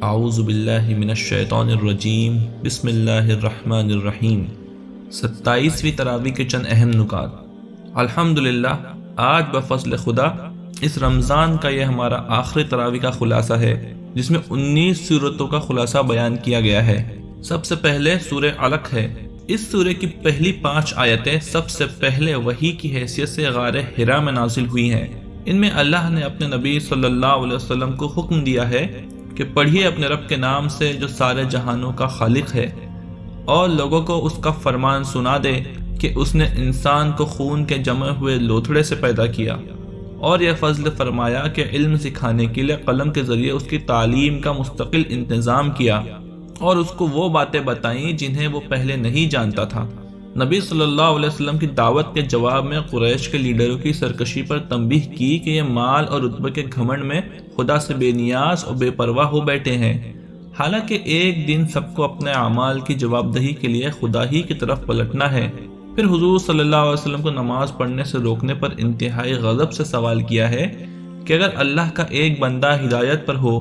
اعوذ باللہ من الشیطان الرجیم بسم اللہ الرحمن الرحیم 27ویں تراویح کے چند اہم نکات۔ الحمدللہ، آج بفضل خدا اس رمضان کا یہ ہمارا آخری تراویح کا خلاصہ ہے، جس میں 19 سورتوں کا خلاصہ بیان کیا گیا ہے۔ سب سے پہلے سورہ علق ہے۔ اس سورہ کی پہلی 5 آیتیں سب سے پہلے وحی کی حیثیت سے غار حرا میں نازل ہوئی ہیں۔ ان میں اللہ نے اپنے نبی صلی اللہ علیہ وسلم کو حکم دیا ہے کہ پڑھیے اپنے رب کے نام سے جو سارے جہانوں کا خالق ہے، اور لوگوں کو اس کا فرمان سنا دے کہ اس نے انسان کو خون کے جمے ہوئے لوتھڑے سے پیدا کیا، اور یہ فضل فرمایا کہ علم سکھانے کے لیے قلم کے ذریعے اس کی تعلیم کا مستقل انتظام کیا، اور اس کو وہ باتیں بتائیں جنہیں وہ پہلے نہیں جانتا تھا۔ نبی صلی اللہ علیہ وسلم کی دعوت کے جواب میں قریش کے لیڈروں کی سرکشی پر تنبیہ کی کہ یہ مال اور رتبے کے گھمنڈ میں خدا سے بے نیاز اور بے پرواہ ہو بیٹھے ہیں، حالانکہ ایک دن سب کو اپنے اعمال کی جواب دہی کے لیے خدا ہی کی طرف پلٹنا ہے۔ پھر حضور صلی اللہ علیہ وسلم کو نماز پڑھنے سے روکنے پر انتہائی غضب سے سوال کیا ہے کہ اگر اللہ کا ایک بندہ ہدایت پر ہو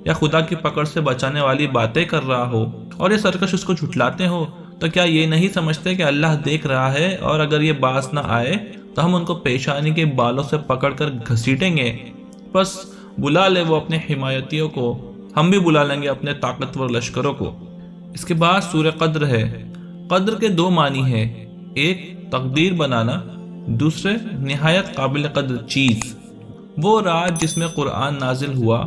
یا خدا کی پکڑ سے بچانے والی باتیں کر رہا ہو اور یہ سرکش اس کو جھٹلاتے ہو، تو کیا یہ نہیں سمجھتے کہ اللہ دیکھ رہا ہے، اور اگر یہ باز نہ آئے تو ہم ان کو پیشانی کے بالوں سے پکڑ کر گھسیٹیں گے؟ بس بلا لے وہ اپنے حمایتیوں کو، ہم بھی بلا لیں گے اپنے طاقتور لشکروں کو۔ اس کے بعد سورہ قدر ہے۔ قدر کے 2 معنی ہیں، ایک تقدیر بنانا، دوسرے نہایت قابل قدر چیز۔ وہ رات جس میں قرآن نازل ہوا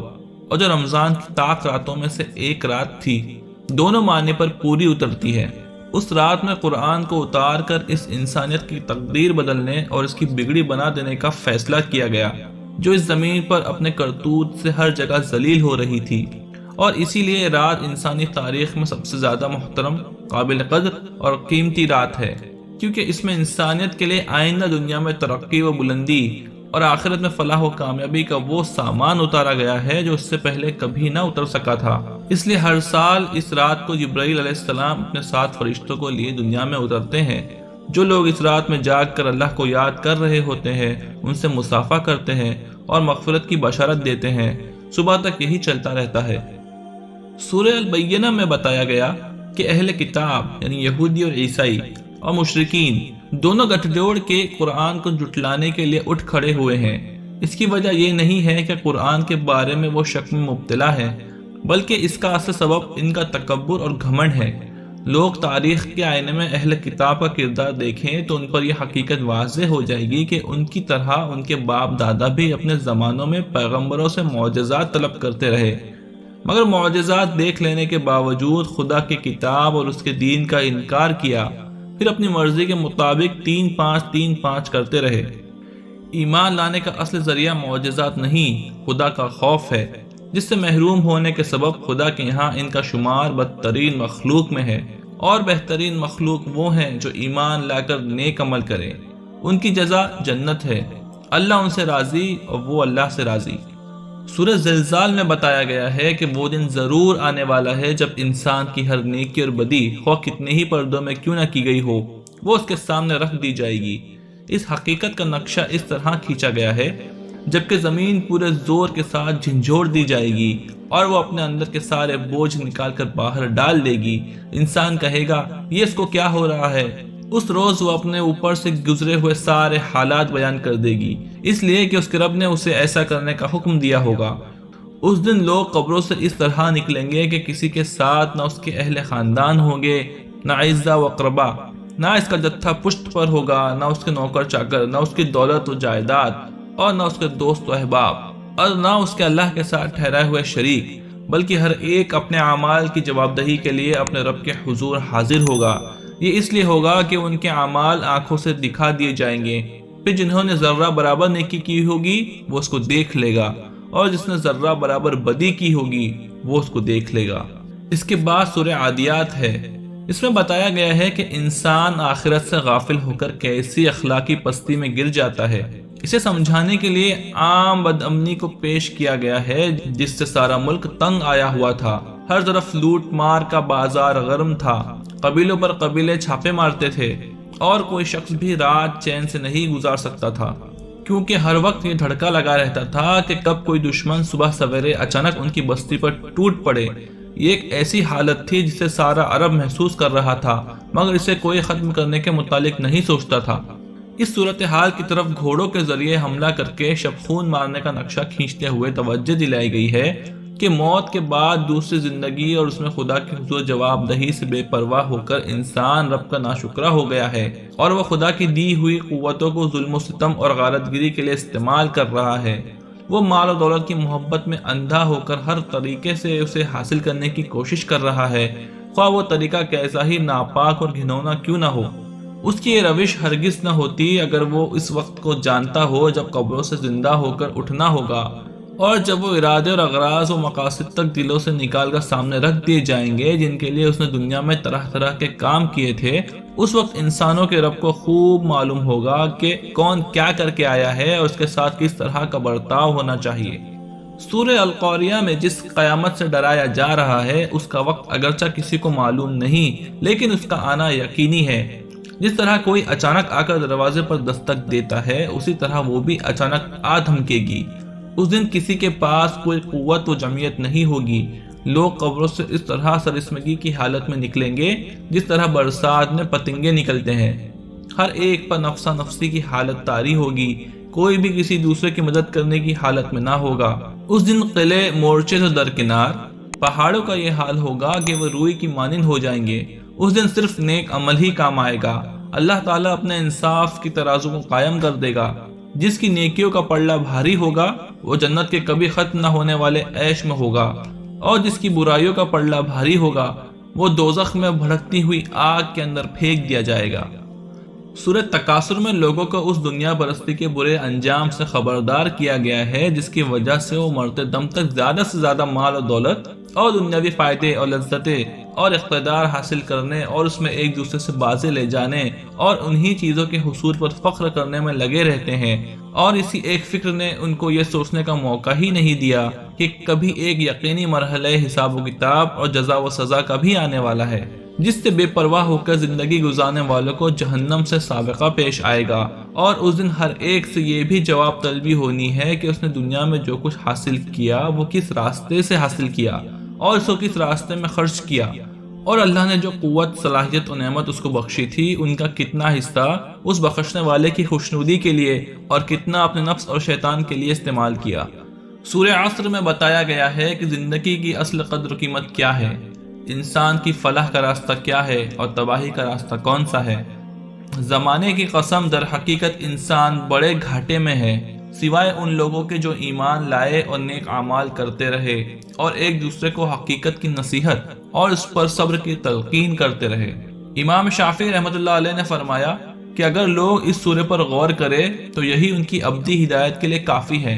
اور جو رمضان کی طاق راتوں میں سے ایک رات تھی، دونوں معنی پر پوری اترتی ہے۔ اس رات میں قرآن کو اتار کر اس انسانیت کی تقدیر بدلنے اور اس کی بگڑی بنا دینے کا فیصلہ کیا گیا، جو اس زمین پر اپنے کرتوت سے ہر جگہ ذلیل ہو رہی تھی، اور اسی لیے یہ رات انسانی تاریخ میں سب سے زیادہ محترم، قابل قدر اور قیمتی رات ہے، کیونکہ اس میں انسانیت کے لیے آئندہ دنیا میں ترقی و بلندی اور آخرت میں فلاح و کامیابی کا وہ سامان اتارا گیا ہے جو اس سے پہلے کبھی نہ اتر سکا تھا۔ اس لیے ہر سال اس رات کو جبرائیل علیہ السلام اپنے 7 فرشتوں کو لیے دنیا میں اترتے ہیں۔ جو لوگ اس رات میں جاگ کر اللہ کو یاد کر رہے ہوتے ہیں ان سے مصافحہ کرتے ہیں اور مغفرت کی بشارت دیتے ہیں۔ صبح تک یہی چلتا رہتا ہے۔ سورہ البینہ میں بتایا گیا کہ اہل کتاب یعنی یہودی اور عیسائی اور مشرکین دونوں گٹھ جوڑ کے قرآن کو جھٹلانے کے لیے اٹھ کھڑے ہوئے ہیں۔ اس کی وجہ یہ نہیں ہے کہ قرآن کے بارے میں وہ شک میں مبتلا ہے، بلکہ اس کا اصل سبب ان کا تکبر اور گھمنڈ ہے۔ لوگ تاریخ کے آئینے میں اہل کتاب کا کردار دیکھیں تو ان پر یہ حقیقت واضح ہو جائے گی کہ ان کی طرح ان کے باپ دادا بھی اپنے زمانوں میں پیغمبروں سے معجزات طلب کرتے رہے، مگر معجزات دیکھ لینے کے باوجود خدا کی کتاب اور اس کے دین کا انکار کیا، پھر اپنی مرضی کے مطابق 3-5 کرتے رہے۔ ایمان لانے کا اصل ذریعہ معجزات نہیں، خدا کا خوف ہے، جس سے محروم ہونے کے سبب خدا کے یہاں ان کا شمار بدترین مخلوق میں ہے، اور بہترین مخلوق وہ ہیں جو ایمان لا کر نیک عمل کریں، ان کی جزا جنت ہے، اللہ ان سے راضی اور وہ اللہ سے راضی۔ سورہ زلزال میں بتایا گیا ہے کہ وہ دن ضرور آنے والا ہے جب انسان کی ہر نیکی اور بدی، خواہ کتنے ہی پردوں میں کیوں نہ کی گئی ہو، وہ اس کے سامنے رکھ دی جائے گی۔ اس حقیقت کا نقشہ اس طرح کھینچا گیا ہے جبکہ زمین پورے زور کے ساتھ جھنجھوڑ دی جائے گی اور وہ اپنے اندر کے سارے بوجھ نکال کر باہر ڈال دے گی۔ انسان کہے گا یہ اس کو کیا ہو رہا ہے؟ اس روز وہ اپنے اوپر سے گزرے ہوئے سارے حالات بیان کر دے گی، اس لیے کہ اس کے رب نے اسے ایسا کرنے کا حکم دیا ہوگا۔ اس دن لوگ قبروں سے اس طرح نکلیں گے کہ کسی کے ساتھ نہ اس کے اہل خاندان ہوں گے، نہ اعزا و اقربا، نہ اس کا جتھا پشت پر ہوگا، نہ اس کے نوکر چاکر، نہ اس کی دولت و جائیداد، اور نہ اس کے دوست و احباب، اور نہ اس کے اللہ کے ساتھ ٹھہرائے ہوئے شریک، بلکہ ہر ایک اپنے اعمال کی جواب دہی کے لیے اپنے رب کے حضور حاضر ہوگا۔ یہ اس لیے ہوگا کہ ان کے اعمال آنکھوں سے دکھا دیے جائیں گے، پھر جنہوں نے ذرہ برابر نیکی کی ہوگی وہ اس کو دیکھ لے گا، اور جس نے ذرہ برابر بدی کی ہوگی وہ اس کو دیکھ لے گا۔ اس کے بعد سورہ عادیات ہے۔ اس میں بتایا گیا ہے کہ انسان آخرت سے غافل ہو کر کیسی اخلاقی پستی میں گر جاتا ہے۔ اسے سمجھانے کے لیے عام بدامنی کو پیش کیا گیا ہے جس سے سارا ملک تنگ آیا ہوا تھا۔ ہر طرف لوٹ مار کا بازار گرم تھا، قبیلوں پر قبیلے چھاپے مارتے تھے، اور کوئی شخص بھی رات چین سے نہیں گزار سکتا تھا۔ کیونکہ ہر وقت یہ دھڑکا لگا رہتا تھا کہ کب کوئی دشمن صبح سویرے اچانک ان کی بستی پر ٹوٹ پڑے۔ یہ ایک ایسی حالت تھی جسے سارا عرب محسوس کر رہا تھا، مگر اسے کوئی ختم کرنے کے متعلق نہیں سوچتا تھا۔ اس صورتحال کی طرف گھوڑوں کے ذریعے حملہ کر کے شبخون مارنے کا نقشہ کھینچتے ہوئے توجہ دلائی گئی ہے کہ موت کے بعد دوسری زندگی اور اس میں خدا کے حضور جواب دہی سے بے پرواہ ہو کر انسان رب کا ناشکرا ہو گیا ہے، اور وہ خدا کی دی ہوئی قوتوں کو ظلم و ستم اور غارت گری کے لیے استعمال کر رہا ہے۔ وہ مال و دولت کی محبت میں اندھا ہو کر ہر طریقے سے اسے حاصل کرنے کی کوشش کر رہا ہے، خواہ وہ طریقہ کیسا ہی ناپاک اور گھنونا کیوں نہ ہو۔ اس کی یہ روش ہرگز نہ ہوتی اگر وہ اس وقت کو جانتا ہو جب قبروں سے زندہ ہو کر اٹھنا ہوگا، اور جب وہ ارادے اور اغراض و مقاصد تک دلوں سے نکال کر سامنے رکھ دیے جائیں گے جن کے لیے اس نے دنیا میں طرح طرح کے کام کیے تھے۔ اس وقت انسانوں کے رب کو خوب معلوم ہوگا کہ کون کیا کر کے آیا ہے اور اس کے ساتھ کس طرح کا برتاؤ ہونا چاہیے۔ سورہ القاریہ میں جس قیامت سے ڈرایا جا رہا ہے اس کا وقت اگرچہ کسی کو معلوم نہیں، لیکن اس کا آنا یقینی ہے۔ جس طرح کوئی اچانک آ کر دروازے پر دستک دیتا ہے، اسی طرح وہ بھی اچانک آ دھمکے گی۔ اس دن کسی کے پاس کوئی قوت و جمعیت نہیں ہوگی۔ لوگ قبروں سے اس طرح سرسمگی کی حالت میں نکلیں گے جس طرح برسات میں پتنگے نکلتے ہیں۔ ہر ایک پر نفسا نفسی کی حالت طاری ہوگی، کوئی بھی کسی دوسرے کی مدد کرنے کی حالت میں نہ ہوگا۔ اس دن قلعے مورچے سے درکنار، پہاڑوں کا یہ حال ہوگا کہ وہ روئی کی مانند ہو جائیں گے۔ اس دن صرف نیک عمل ہی کام آئے گا۔ اللہ تعالیٰ اپنے انصاف کی ترازو کو قائم کر دے گا۔ جس کی نیکیوں کا پلڑا بھاری ہوگا وہ جنت کے کبھی ختم نہ ہونے والے عیش میں ہوگا، اور جس کی برائیوں کا پلڑا بھاری ہوگا وہ دوزخ میں بھڑکتی ہوئی آگ کے اندر پھینک دیا جائے گا۔ سورہ تکاثر میں لوگوں کو اس دنیا پرستی کے برے انجام سے خبردار کیا گیا ہے جس کی وجہ سے وہ مرتے دم تک زیادہ سے زیادہ مال و دولت اور دنیاوی فائدے اور لذتیں اور اقتدار حاصل کرنے اور اس میں ایک دوسرے سے بازی لے جانے اور انہی چیزوں کے حصول پر فخر کرنے میں لگے رہتے ہیں، اور اسی ایک فکر نے ان کو یہ سوچنے کا موقع ہی نہیں دیا کہ کبھی ایک یقینی مرحلہ حساب و کتاب اور جزا و سزا کا بھی آنے والا ہے، جس سے بے پرواہ ہو کر زندگی گزارنے والوں کو جہنم سے سابقہ پیش آئے گا، اور اس دن ہر ایک سے یہ بھی جواب طلبی ہونی ہے کہ اس نے دنیا میں جو کچھ حاصل کیا وہ کس راستے سے حاصل کیا اور اس کو کس راستے میں خرچ کیا، اور اللہ نے جو قوت، صلاحیت و نعمت اس کو بخشی تھی ان کا کتنا حصہ اس بخشنے والے کی خوشنودی کے لیے اور کتنا اپنے نفس اور شیطان کے لیے استعمال کیا۔ سورہ عصر میں بتایا گیا ہے کہ زندگی کی اصل قدر و قیمت کیا ہے، انسان کی فلاح کا راستہ کیا ہے اور تباہی کا راستہ کون سا ہے۔ زمانے کی قسم، در حقیقت انسان بڑے گھاٹے میں ہے، سوائے ان لوگوں کے جو ایمان لائے اور نیک اعمال کرتے رہے اور ایک دوسرے کو حقیقت کی نصیحت اور اس پر صبر کی تلقین کرتے رہے۔ امام شافعی رحمۃ اللہ علیہ نے فرمایا کہ اگر لوگ اس سورے پر غور کرے تو یہی ان کی ابدی ہدایت کے لیے کافی ہے۔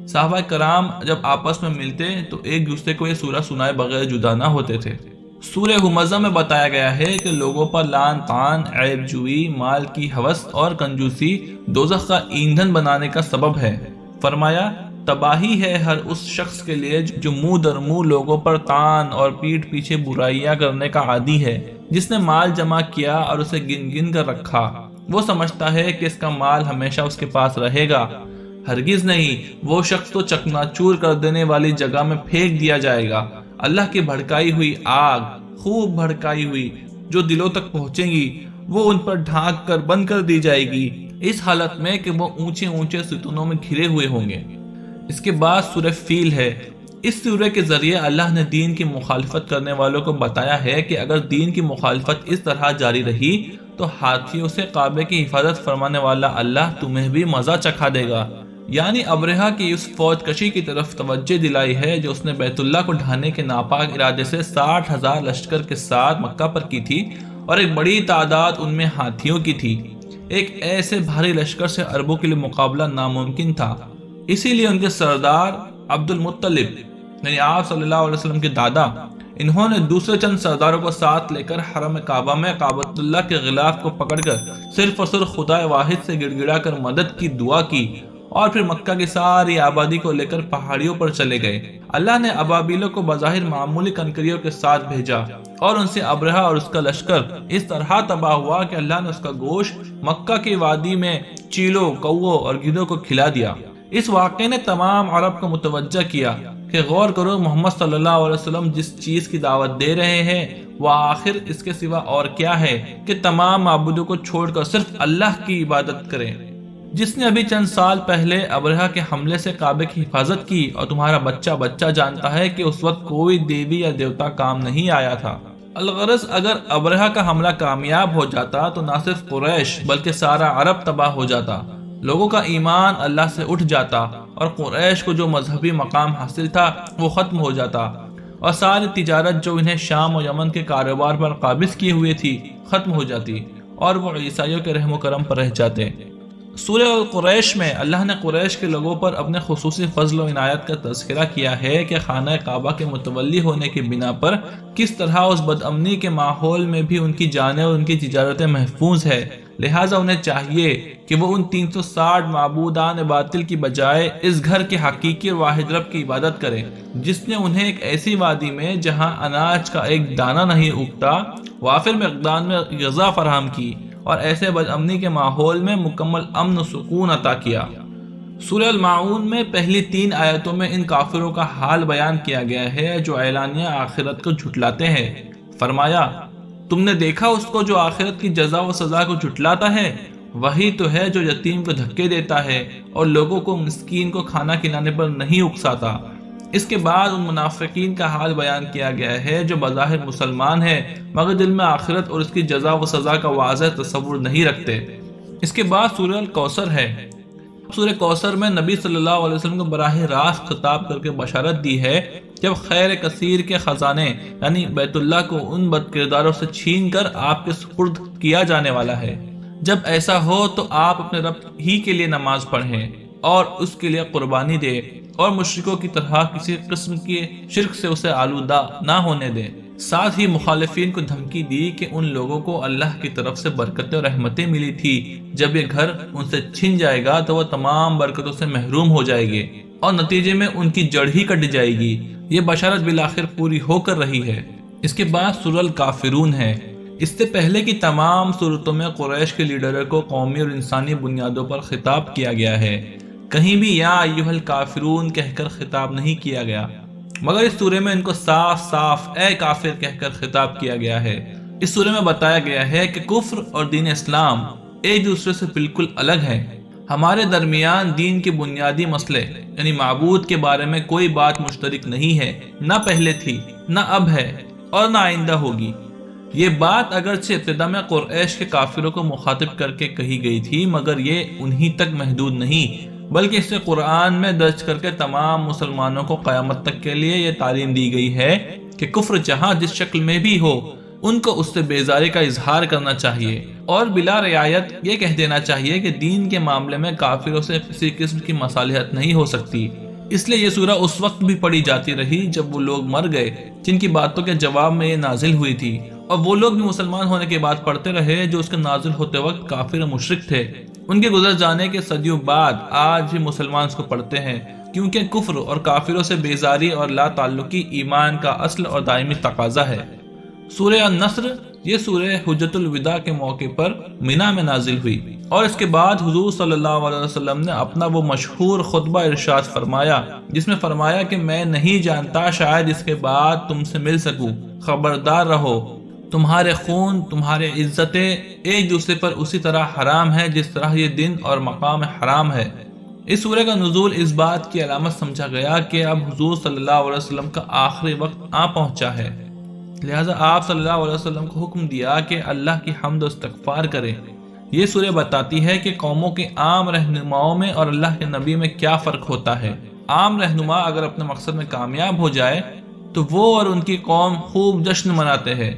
صحابہ کرام جب آپس میں ملتے تو ایک دوسرے کو یہ سورہ سنائے بغیر جدا نہ ہوتے تھے۔ سورہ ہمزہ میں بتایا گیا ہے کہ لوگوں پر لعن طعن، عیب جوئی، مال کی ہوس اور کنجوسی دوزخ کا ایندھن بنانے کا سبب ہے۔ فرمایا تباہی ہے ہر اس شخص کے لیے جو منہ در منہ لوگوں پر طعن اور پیٹھ پیچھے برائیاں کرنے کا عادی ہے، جس نے مال جمع کیا اور اسے گن گن کر رکھا۔ وہ سمجھتا ہے کہ اس کا مال ہمیشہ اس کے پاس رہے گا، ہرگز نہیں، وہ شخص تو چکنا چور کر دینے والی جگہ میں پھینک دیا جائے گا۔ اللہ کی بھڑکائی ہوئی آگ، خوب بھڑکائی ہوئی، جو دلوں تک پہنچے گی وہ ان پر ڈھانک کر بند کر دی جائے گی، اس حالت میں کہ وہ اونچے اونچے ستونوں میں گھرے ہوئے ہوں گے۔ اس کے بعد سورہ فیل ہے۔ اس سورہ کے ذریعے اللہ نے دین کی مخالفت کرنے والوں کو بتایا ہے کہ اگر دین کی مخالفت اس طرح جاری رہی تو ہاتھیوں سے کعبے کی حفاظت فرمانے والا اللہ تمہیں بھی مزہ چکھا دے گا۔ یعنی ابرہہ کی اس فوج کشی کی طرف توجہ دلائی ہے جو اس نے بیت اللہ کو ڈھانے کے ناپاک ارادے سے 60,000 لشکر کے ساتھ مکہ پر کی تھی، اور ایک بڑی تعداد ان میں ہاتھیوں کی تھی۔ ایک ایسے بھاری لشکر سے عربوں کے لیے مقابلہ ناممکن تھا، اسی لیے ان کے سردار عبد المطلب یعنی آپ صلی اللہ علیہ وسلم کے دادا، انہوں نے دوسرے چند سرداروں کو ساتھ لے کر حرم کعبہ میں کعبۃ اللہ کے غلاف کو پکڑ کر صرف اور صرف خدا واحد سے گڑ گڑا کر مدد کی دعا کی، اور پھر مکہ کی ساری آبادی کو لے کر پہاڑیوں پر چلے گئے۔ اللہ نے ابابیلوں کو بظاہر معمولی کنکریوں کے ساتھ بھیجا، اور ان سے ابرہہ اور اس کا لشکر اس طرح تباہ ہوا کہ اللہ نے اس کا گوشت مکہ کی وادی میں چیلوں، کووں اور گدھوں کو کھلا دیا۔ اس واقعے نے تمام عرب کو متوجہ کیا کہ غور کرو، محمد صلی اللہ علیہ وسلم جس چیز کی دعوت دے رہے ہیں وہ آخر اس کے سوا اور کیا ہے کہ تمام معبودوں کو چھوڑ کر صرف اللہ کی عبادت کریں۔ جس نے ابھی چند سال پہلے ابرہہ کے حملے سے کعبے کی حفاظت کی، اور تمہارا بچہ جانتا ہے کہ اس وقت کوئی دیوی یا دیوتا کام نہیں آیا تھا۔ الغرض اگر ابرہہ کا حملہ کامیاب ہو جاتا تو نہ صرف قریش بلکہ سارا عرب تباہ ہو جاتا، لوگوں کا ایمان اللہ سے اٹھ جاتا، اور قریش کو جو مذہبی مقام حاصل تھا وہ ختم ہو جاتا، اور ساری تجارت جو انہیں شام و یمن کے کاروبار پر قابض کیے ہوئے تھی ختم ہو جاتی، اور وہ عیسائیوں کے رحم و کرم پر رہ جاتے۔ سورہ القریش میں اللہ نے قریش کے لوگوں پر اپنے خصوصی فضل و عنایت کا تذکرہ کیا ہے کہ خانہ کعبہ کے متولی ہونے کی بنا پر کس طرح اس بدامنی کے ماحول میں بھی ان کی جانیں اور ان کی تجارتیں محفوظ ہے، لہٰذا انہیں چاہیے کہ وہ ان 360 معبودان باطل کی بجائے اس گھر کے حقیقی اور واحد رب کی عبادت کریں، جس نے انہیں ایک ایسی وادی میں جہاں اناج کا ایک دانہ نہیں اگتا وافر مقدار میں غذا فراہم کی، اور ایسے بدامنی کے ماحول میں مکمل امن و سکون عطا کیا۔ سورہ الماعون میں پہلی 3 آیتوں میں ان کافروں کا حال بیان کیا گیا ہے جو اعلانیہ آخرت کو جھٹلاتے ہیں۔ فرمایا، تم نے دیکھا اس کو جو آخرت کی جزا و سزا کو جھٹلاتا ہے؟ وہی تو ہے جو یتیم کو دھکے دیتا ہے اور لوگوں کو مسکین کو کھانا کھلانے پر نہیں اکساتا۔ اس کے بعد ان منافقین کا حال بیان کیا گیا ہے جو بظاہر مسلمان ہیں مگر دل میں آخرت اور اس کی جزا و سزا کا واضح تصور نہیں رکھتے۔ اس کے بعد سورہ الکوثر ہے۔ سورہ کوثر میں نبی صلی اللہ علیہ وسلم کو براہ راست خطاب کر کے بشارت دی ہے کہ اب خیر کثیر کے خزانے یعنی بیت اللہ کو ان بد کرداروں سے چھین کر آپ کے سپرد کیا جانے والا ہے۔ جب ایسا ہو تو آپ اپنے رب ہی کے لیے نماز پڑھیں اور اس کے لیے قربانی دیں، اور مشرکوں کی طرح کسی قسم کے شرک سے اسے آلودہ نہ ہونے دیں۔ ساتھ ہی مخالفین کو دھمکی دی کہ ان لوگوں کو اللہ کی طرف سے برکتیں اور رحمتیں ملی تھی، جب یہ گھر ان سے چھن جائے گا تو وہ تمام برکتوں سے محروم ہو جائے گے اور نتیجے میں ان کی جڑ ہی کٹ جائے گی۔ یہ بشارت بالآخر پوری ہو کر رہی ہے۔ اس کے بعد سورہ الکافرون ہے۔ اس سے پہلے کی تمام صورتوں میں قریش کے لیڈروں کو قومی اور انسانی بنیادوں پر خطاب کیا گیا ہے، کہیں بھی یا ایھا الکافرون کہہ کر خطاب نہیں کیا گیا، مگر اس سورے میں ان کو صاف صاف اے کافر کہہ کر خطاب کیا گیا ہے۔ اس سورے میں بتایا گیا ہے کہ کفر اور دین اسلام ایک دوسرے سے بالکل الگ ہیں۔ ہمارے درمیان دین کے بنیادی مسئلے یعنی معبود کے بارے میں کوئی بات مشترک نہیں ہے، نہ پہلے تھی، نہ اب ہے اور نہ آئندہ ہوگی۔ یہ بات اگرچہ ابتدا میں قریش کے کافروں کو مخاطب کر کے کہی گئی تھی، مگر یہ انہی تک محدود نہیں بلکہ اسے قرآن میں درج کر کے تمام مسلمانوں کو قیامت تک کے لیے یہ تعلیم دی گئی ہے کہ کفر جہاں جس شکل میں بھی ہو ان کو اس سے بیزاری کا اظہار کرنا چاہیے اور بلا رعایت یہ کہہ دینا چاہیے کہ دین کے معاملے میں کافروں سے کسی قسم کی مصالحت نہیں ہو سکتی۔ اس لیے یہ سورہ اس وقت بھی پڑھی جاتی رہی جب وہ لوگ مر گئے جن کی باتوں کے جواب میں یہ نازل ہوئی تھی، اور وہ لوگ بھی مسلمان ہونے کے بعد پڑھتے رہے جو اس کے نازل ہوتے وقت کافر و مشرک تھے۔ ان کے گزر جانے کے صدیوں بعد آج بھی مسلمان اس کو پڑھتے ہیں، کیونکہ کفر اور کافروں سے بیزاری اور لا تعلقی ایمان کا اصل اور دائمی تقاضا ہے۔ سورہ النصر یہ سورہ حجۃ الوداع کے موقع پر مینا میں نازل ہوئی، اور اس کے بعد حضور صلی اللہ علیہ وسلم نے اپنا وہ مشہور خطبہ ارشاد فرمایا جس میں فرمایا کہ میں نہیں جانتا شاید اس کے بعد تم سے مل سکوں، خبردار رہو، تمہارے خون، تمہارے عزتیں ایک دوسرے پر اسی طرح حرام ہے جس طرح یہ دن اور مقام حرام ہے۔ اس سورہ کا نزول اس بات کی علامت سمجھا گیا کہ اب حضور صلی اللہ علیہ وسلم کا آخری وقت آ پہنچا ہے، لہٰذا آپ صلی اللہ علیہ وسلم کو حکم دیا کہ اللہ کی حمد و استغفار کریں۔ یہ سورہ بتاتی ہے کہ قوموں کے عام رہنماؤں میں اور اللہ کے نبی میں کیا فرق ہوتا ہے۔ عام رہنما اگر اپنے مقصد میں کامیاب ہو جائے تو وہ اور ان کی قوم خوب جشن مناتے ہیں،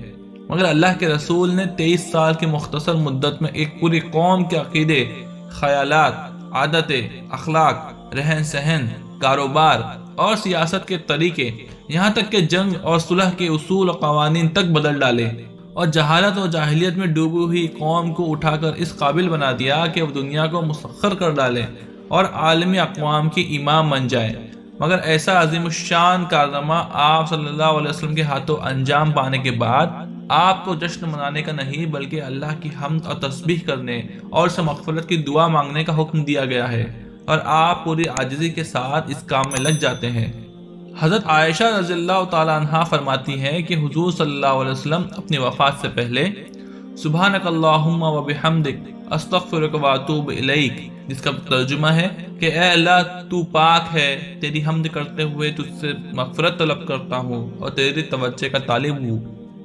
مگر اللہ کے رسول نے 23 سال کی مختصر مدت میں ایک پوری قوم کے عقیدے، خیالات، عادتیں، اخلاق، رہن سہن، کاروبار اور سیاست کے طریقے، یہاں تک کہ جنگ اور صلح کے اصول و قوانین تک بدل ڈالے، اور جہالت و جاہلیت میں ڈوبی ہوئی قوم کو اٹھا کر اس قابل بنا دیا کہ وہ دنیا کو مسخر کر ڈالے اور عالمی اقوام کی امام بن جائے۔ مگر ایسا عظیم الشان کارنامہ آپ صلی اللہ علیہ وسلم کے ہاتھوں انجام پانے کے بعد آپ کو جشن منانے کا نہیں بلکہ اللہ کی حمد اور تسبیح کرنے اور اس سے مغفرت کی دعا مانگنے کا حکم دیا گیا ہے، اور آپ پوری عاجزی کے ساتھ اس کام میں لگ جاتے ہیں۔ حضرت عائشہ رضی اللہ تعالیٰ عنہا فرماتی ہیں کہ حضور صلی اللہ علیہ وسلم اپنی وفات سے پہلے سبحانک اللہم و بحمدک استغفرک و اتوب الیک، جس کا ترجمہ ہے کہ اے اللہ تو پاک ہے، تیری حمد کرتے ہوئے تجھ سے مغفرت طلب کرتا ہوں اور تیری توجہ کا طالب ہوں،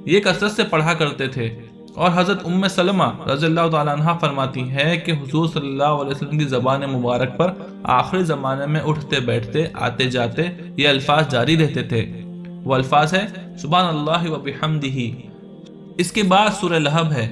یہ کثرت سے پڑھا کرتے تھے۔ اور حضرت ام سلمہ رضی اللہ تعالیٰ عنہ فرماتی ہے کہ حضور صلی اللہ علیہ وسلم کی زبان مبارک پر آخری زمانے میں اٹھتے بیٹھتے آتے جاتے یہ الفاظ جاری رہتے تھے۔ وہ الفاظ ہے سبحان اللہ و بحمدہ۔ اس کے بعد سورہ لہب ہے۔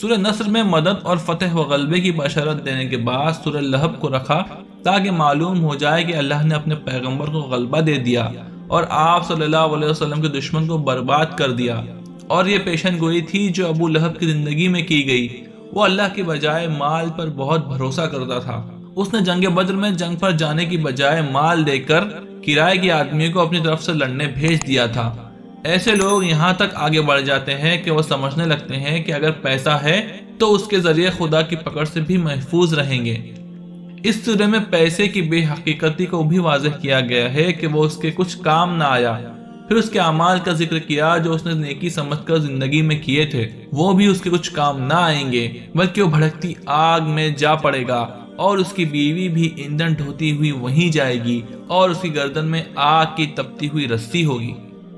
سورہ نصر میں مدد اور فتح و غلبے کی بشارت دینے کے بعد سورہ لہب کو رکھا تاکہ معلوم ہو جائے کہ اللہ نے اپنے پیغمبر کو غلبہ دے دیا اور آپ صلی اللہ علیہ وسلم کے دشمن کو برباد کر دیا، اور یہ پیشن گوئی تھی جو ابو لہب کی زندگی میں کی گئی۔ وہ اللہ کے بجائے مال پر بہت بھروسہ کرتا تھا۔ اس نے جنگ بدر میں جنگ پر جانے کی بجائے مال دے کر کرائے کے آدمی کو اپنی طرف سے لڑنے بھیج دیا تھا۔ ایسے لوگ یہاں تک آگے بڑھ جاتے ہیں کہ وہ سمجھنے لگتے ہیں کہ اگر پیسہ ہے تو اس کے ذریعے خدا کی پکڑ سے بھی محفوظ رہیں گے۔ اس سورے میں پیسے کی بے حقیقتی کو بھی واضح کیا گیا ہے کہ وہ اس کے کچھ کام نہ آیا۔ پھر اس کے اعمال کا ذکر کیا جو اس نے نیکی سمجھ کر زندگی میں کیے تھے، وہ بھی اس کے کچھ کام نہ آئیں گے بلکہ وہ بھڑکتی آگ میں جا پڑے گا، اور اس کی بیوی بھی ایندھن ڈھوتی ہوئی وہیں جائے گی، اور اس کی گردن میں آگ کی تپتی ہوئی رسی ہوگی۔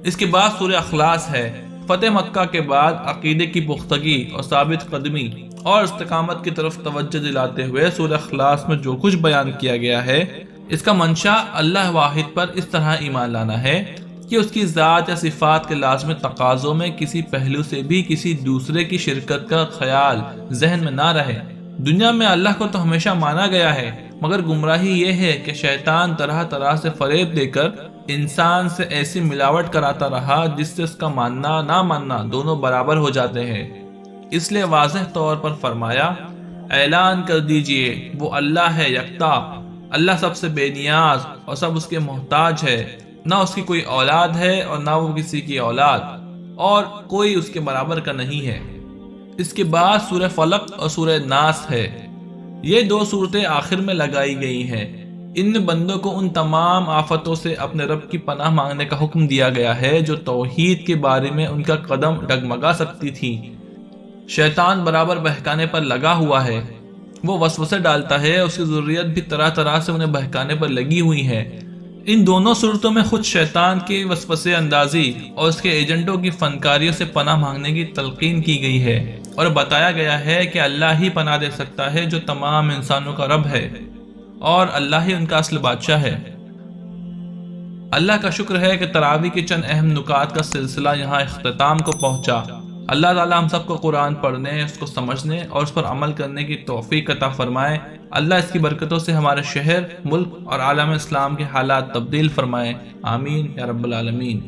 اس کے بعد سورہ اخلاص ہے۔ فتح مکہ کے بعد عقیدے کی پختگی اور ثابت قدمی اور استقامت کی طرف توجہ دلاتے ہوئے سورہ اخلاص میں جو کچھ بیان کیا گیا ہے، اس کا منشا اللہ واحد پر اس طرح ایمان لانا ہے کہ اس کی ذات یا صفات کے لازمی تقاضوں میں کسی پہلو سے بھی کسی دوسرے کی شرکت کا خیال ذہن میں نہ رہے۔ دنیا میں اللہ کو تو ہمیشہ مانا گیا ہے، مگر گمراہی یہ ہے کہ شیطان طرح طرح سے فریب دے کر انسان سے ایسی ملاوٹ کراتا رہا جس سے اس کا ماننا نہ ماننا دونوں برابر ہو جاتے ہیں۔ اس لیے واضح طور پر فرمایا، اعلان کر دیجئے وہ اللہ ہے یکتا، اللہ سب سے بے نیاز اور سب اس کے محتاج ہے، نہ اس کی کوئی اولاد ہے اور نہ وہ کسی کی اولاد، اور کوئی اس کے برابر کا نہیں ہے۔ اس کے بعد سورہ فلق اور سورہ ناس ہے۔ یہ دو صورتیں آخر میں لگائی گئی ہیں۔ ان بندوں کو ان تمام آفتوں سے اپنے رب کی پناہ مانگنے کا حکم دیا گیا ہے جو توحید کے بارے میں ان کا قدم ڈگمگا سکتی تھی۔ شیطان برابر بہکانے پر لگا ہوا ہے، وہ وسوسے ڈالتا ہے، اس کی ذریت بھی طرح طرح سے انہیں بہکانے پر لگی ہوئی ہے۔ ان دونوں صورتوں میں خود شیطان کی وسوسے اندازی اور اس کے ایجنٹوں کی فنکاریوں سے پناہ مانگنے کی تلقین کی گئی ہے، اور بتایا گیا ہے کہ اللہ ہی پناہ دے سکتا ہے جو تمام انسانوں کا رب ہے، اور اللہ ہی ان کا اصل بادشاہ ہے۔ اللہ کا شکر ہے کہ تراویح کے چند اہم نکات کا سلسلہ یہاں اختتام کو پہنچا۔ اللہ تعالی ہم سب کو قرآن پڑھنے، اس کو سمجھنے اور اس پر عمل کرنے کی توفیق عطا فرمائے۔ اللہ اس کی برکتوں سے ہمارے شہر، ملک اور عالم اسلام کے حالات تبدیل فرمائے۔ آمین یا رب العالمین۔